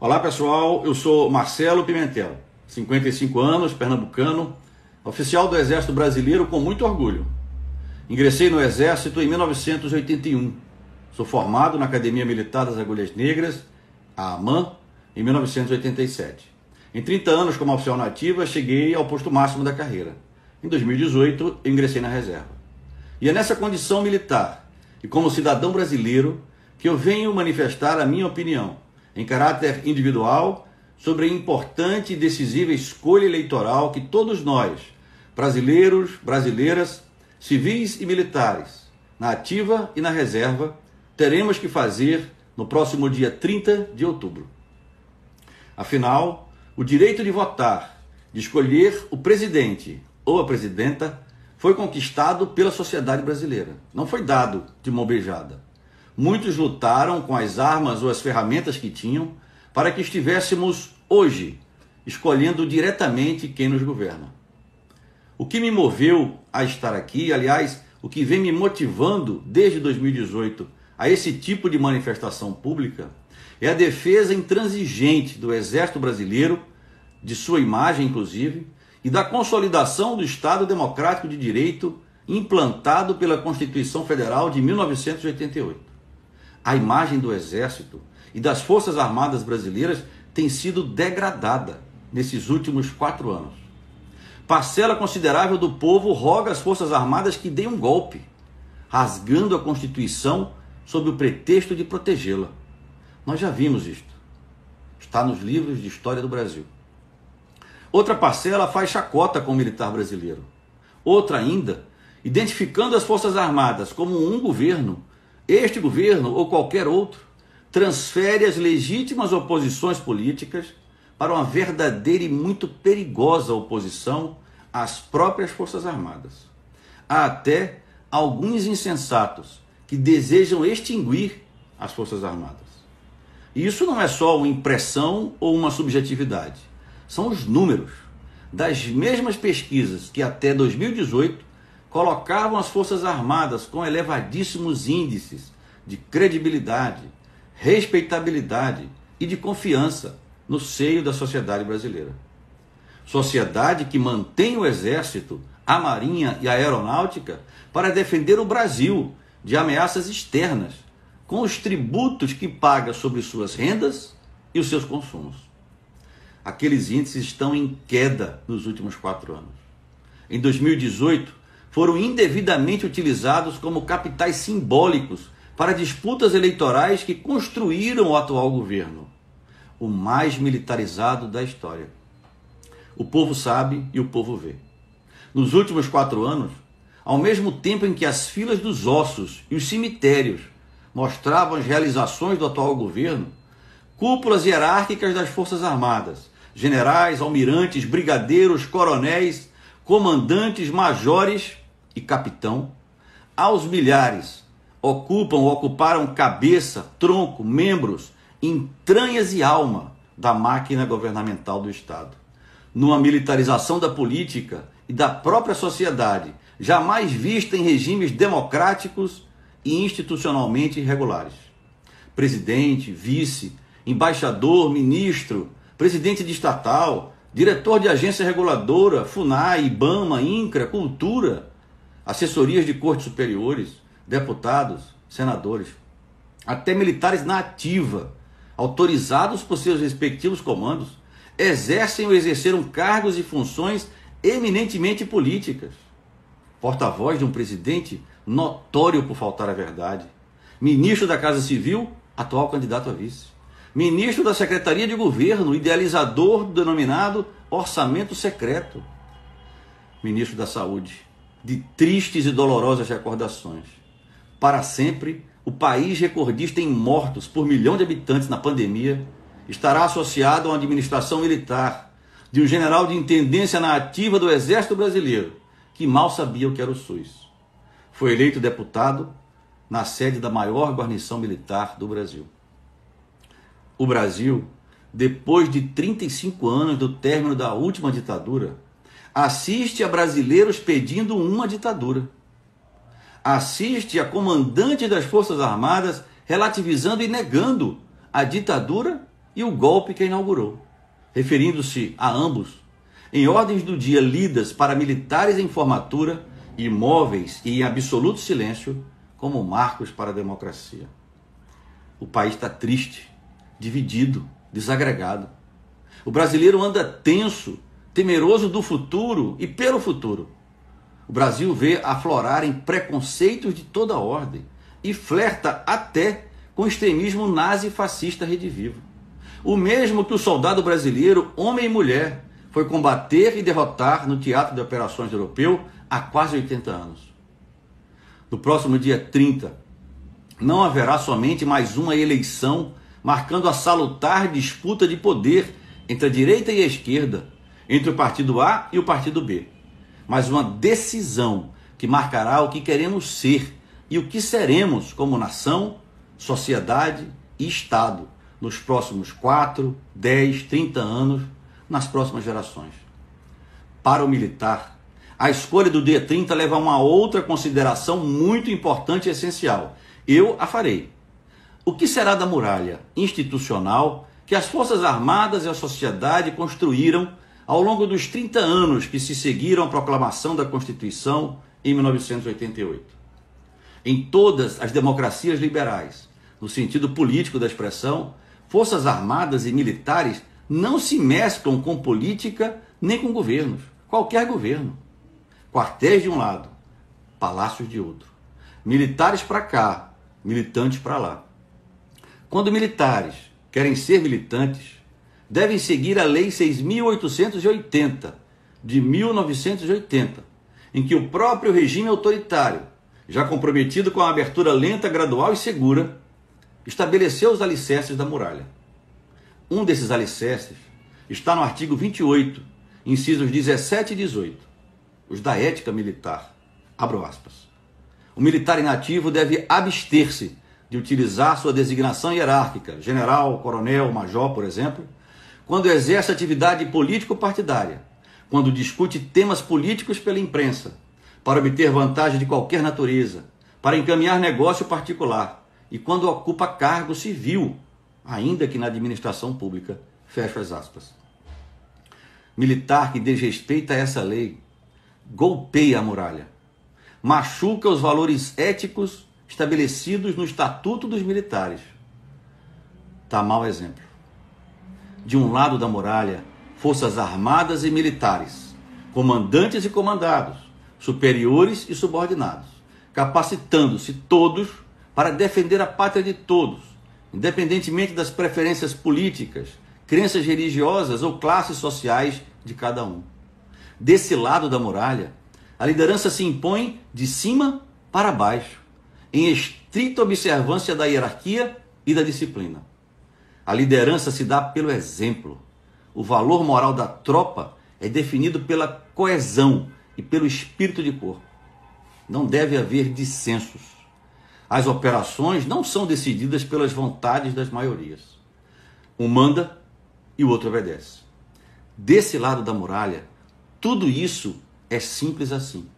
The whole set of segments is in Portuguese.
Olá pessoal, eu sou Marcelo Pimentel, 55 anos, pernambucano, oficial do Exército Brasileiro com muito orgulho. Ingressei no Exército em 1981. Sou formado na Academia Militar das Agulhas Negras, a AMAN, em 1987. Em 30 anos como oficial na ativa, cheguei ao posto máximo da carreira. Em 2018, eu ingressei na reserva. E é nessa condição militar e como cidadão brasileiro que eu venho manifestar a minha opinião, em caráter individual, sobre a importante e decisiva escolha eleitoral que todos nós, brasileiros, brasileiras, civis e militares, na ativa e na reserva, teremos que fazer no próximo dia 30 de outubro. Afinal, o direito de votar, de escolher o presidente ou a presidenta, foi conquistado pela sociedade brasileira. Não foi dado de mão beijada. Muitos lutaram com as armas ou as ferramentas que tinham para que estivéssemos hoje escolhendo diretamente quem nos governa. O que me moveu a estar aqui, aliás, o que vem me motivando desde 2018 a esse tipo de manifestação pública, é a defesa intransigente do Exército Brasileiro, de sua imagem inclusive, e da consolidação do Estado Democrático de Direito implantado pela Constituição Federal de 1988. A imagem do Exército e das Forças Armadas brasileiras tem sido degradada nesses últimos 4 anos. Parcela considerável do povo roga às Forças Armadas que deem um golpe, rasgando a Constituição sob o pretexto de protegê-la. Nós já vimos isto. Está nos livros de história do Brasil. Outra parcela faz chacota com o militar brasileiro. Outra ainda, identificando as Forças Armadas como um governo, este governo ou qualquer outro, transfere as legítimas oposições políticas para uma verdadeira e muito perigosa oposição às próprias Forças Armadas. Há até alguns insensatos que desejam extinguir as Forças Armadas. E isso não é só uma impressão ou uma subjetividade. São os números das mesmas pesquisas que até 2018 colocavam as Forças Armadas com elevadíssimos índices de credibilidade, respeitabilidade e de confiança no seio da sociedade brasileira. Sociedade que mantém o Exército, a Marinha e a Aeronáutica para defender o Brasil de ameaças externas, com os tributos que paga sobre suas rendas e os seus consumos. Aqueles índices estão em queda nos últimos 4 anos. Em 2018, foram indevidamente utilizados como capitais simbólicos para disputas eleitorais que construíram o atual governo, o mais militarizado da história. O povo sabe e o povo vê. Nos últimos 4 anos, ao mesmo tempo em que as filas dos ossos e os cemitérios mostravam as realizações do atual governo, cúpulas hierárquicas das Forças Armadas, generais, almirantes, brigadeiros, coronéis, comandantes, majores e capitão, aos milhares, ocuparam cabeça, tronco, membros, entranhas e alma da máquina governamental do Estado. Numa militarização da política e da própria sociedade, jamais vista em regimes democráticos e institucionalmente regulares. Presidente, vice, embaixador, ministro, presidente de estatal, diretor de agência reguladora, FUNAI, IBAMA, INCRA, Cultura, assessorias de cortes superiores, deputados, senadores, até militares na ativa, autorizados por seus respectivos comandos, exercem ou exerceram cargos e funções eminentemente políticas. Porta-voz de um presidente notório por faltar à verdade. Ministro da Casa Civil, atual candidato a vice. Ministro da Secretaria de Governo, idealizador do denominado orçamento secreto. Ministro da Saúde, de tristes e dolorosas recordações. Para sempre, o país recordista em mortos por 1 milhão de habitantes na pandemia estará associado a uma administração militar de um general de intendência na ativa do Exército Brasileiro, que mal sabia o que era o SUS. Foi eleito deputado na sede da maior guarnição militar do Brasil. O Brasil, depois de 35 anos do término da última ditadura, assiste a brasileiros pedindo uma ditadura. Assiste a comandantes das Forças Armadas relativizando e negando a ditadura e e o golpe que a inaugurou, referindo-se a ambos em ordens do dia lidas para militares em formatura, imóveis e em absoluto silêncio, como marcos para a democracia. O país está triste, dividido, desagregado. O brasileiro anda tenso, temeroso do futuro e pelo futuro. O Brasil vê aflorarem preconceitos de toda ordem e flerta até com o extremismo nazi-fascista redivivo. O mesmo que o soldado brasileiro, homem e mulher, foi combater e derrotar no Teatro de Operações Europeu há quase 80 anos. No próximo dia 30, não haverá somente mais uma eleição marcando a salutar disputa de poder entre a direita e a esquerda, entre o partido A e o partido B, mas uma decisão que marcará o que queremos ser e o que seremos como nação, sociedade e Estado nos próximos 4, 10, 30 anos, nas próximas gerações. Para o militar, a escolha do dia 30 leva a uma outra consideração muito importante e essencial. Eu a farei. O que será da muralha institucional que as Forças Armadas e a sociedade construíram ao longo dos 30 anos que se seguiram à proclamação da Constituição em 1988? Em todas as democracias liberais, no sentido político da expressão, Forças Armadas e militares não se mesclam com política nem com governos, qualquer governo. Quartéis de um lado, palácios de outro. Militares para cá, militantes para lá. Quando militares querem ser militantes, devem seguir a Lei 6.880, de 1980, em que o próprio regime autoritário, já comprometido com a abertura lenta, gradual e segura, estabeleceu os alicerces da muralha. Um desses alicerces está no artigo 28, incisos 17 e 18, os da ética militar. Abro aspas. O militar inativo deve abster-se de utilizar sua designação hierárquica, general, coronel, major, por exemplo, quando exerce atividade político-partidária, quando discute temas políticos pela imprensa, para obter vantagem de qualquer natureza, para encaminhar negócio particular e quando ocupa cargo civil, ainda que na administração pública. Fecho as aspas. Militar que desrespeita essa lei golpeia a muralha, machuca os valores éticos estabelecidos no Estatuto dos Militares. Dá mau exemplo. De um lado da muralha, Forças Armadas e militares, comandantes e comandados, superiores e subordinados, capacitando-se todos para defender a pátria de todos, independentemente das preferências políticas, crenças religiosas ou classes sociais de cada um. Desse lado da muralha, a liderança se impõe de cima para baixo, em estrita observância da hierarquia e da disciplina. A liderança se dá pelo exemplo. O valor moral da tropa é definido pela coesão e pelo espírito de corpo. Não deve haver dissensos. As operações não são decididas pelas vontades das maiorias. Um manda e o outro obedece. Desse lado da muralha, tudo isso é simples assim.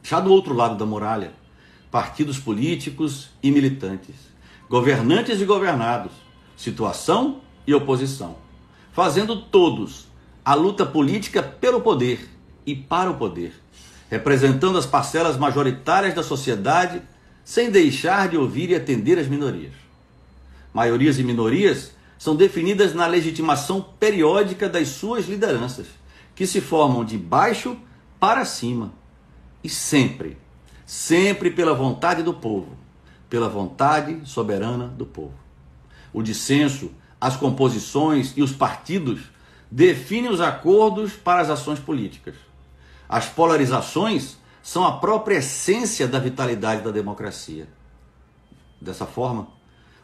Já do outro lado da muralha, partidos políticos e militantes, governantes e governados, situação e oposição, fazendo todos a luta política pelo poder e para o poder, representando as parcelas majoritárias da sociedade, sem deixar de ouvir e atender as minorias. Maiorias e minorias são definidas na legitimação periódica das suas lideranças, que se formam de baixo para cima, e sempre pela vontade do povo, pela vontade soberana do povo. O dissenso, as composições e os partidos definem os acordos para as ações políticas. As polarizações são a própria essência da vitalidade da democracia. Dessa forma,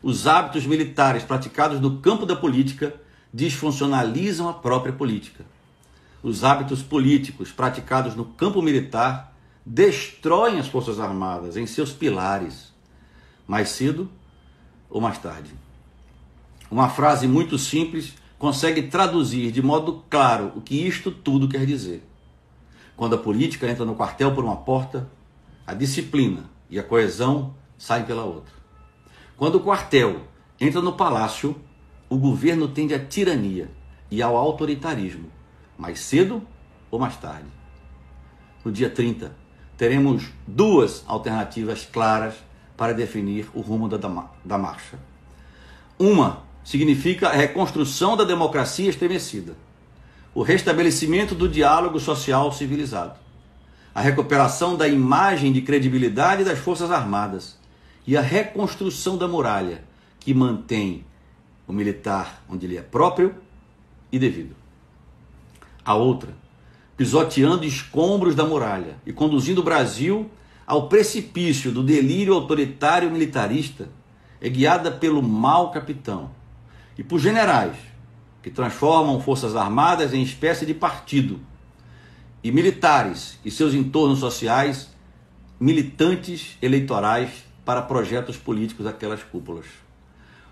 os hábitos militares praticados no campo da política disfuncionalizam a própria política. Os hábitos políticos praticados no campo militar destroem as Forças Armadas em seus pilares, mais cedo ou mais tarde. Uma frase muito simples consegue traduzir de modo claro o que isto tudo quer dizer. Quando a política entra no quartel por uma porta, a disciplina e a coesão saem pela outra. Quando o quartel entra no palácio, o governo tende à tirania e ao autoritarismo, mais cedo ou mais tarde. No dia 30, teremos duas alternativas claras para definir o rumo da marcha. Uma significa a reconstrução da democracia estremecida, o restabelecimento do diálogo social civilizado, a recuperação da imagem de credibilidade das Forças Armadas e a reconstrução da muralha, que mantém o militar onde ele é próprio e devido. A outra, pisoteando escombros da muralha e conduzindo o Brasil ao precipício do delírio autoritário militarista, é guiada pelo mau capitão e por generais que transformam Forças Armadas em espécie de partido, e militares e seus entornos sociais militantes eleitorais para projetos políticos daquelas cúpulas.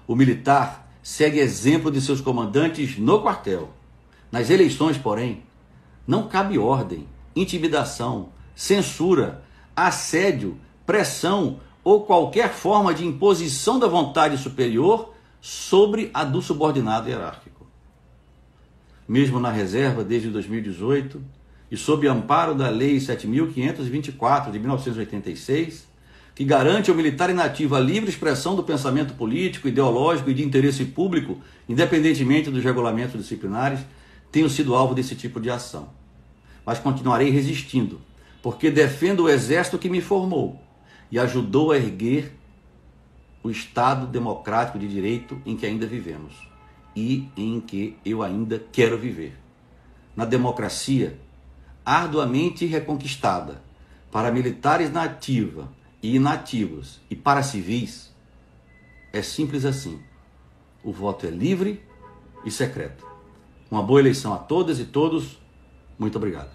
O militar segue exemplo de seus comandantes no quartel. Nas eleições, porém, não cabe ordem, intimidação, censura, assédio, pressão ou qualquer forma de imposição da vontade superior sobre a do subordinado hierárquico. Mesmo na reserva desde 2018 e sob amparo da Lei 7.524 de 1986, que garante ao militar inativo a livre expressão do pensamento político, ideológico e de interesse público, independentemente dos regulamentos disciplinares, tenho sido alvo desse tipo de ação. Mas continuarei resistindo, porque defendo o exército que me formou e ajudou a erguer o Estado democrático de direito em que ainda vivemos e em que eu ainda quero viver. Na democracia, arduamente reconquistada para militares na ativa e inativos e para civis, é simples assim. O voto é livre e secreto. Uma boa eleição a todas e todos. Muito obrigado.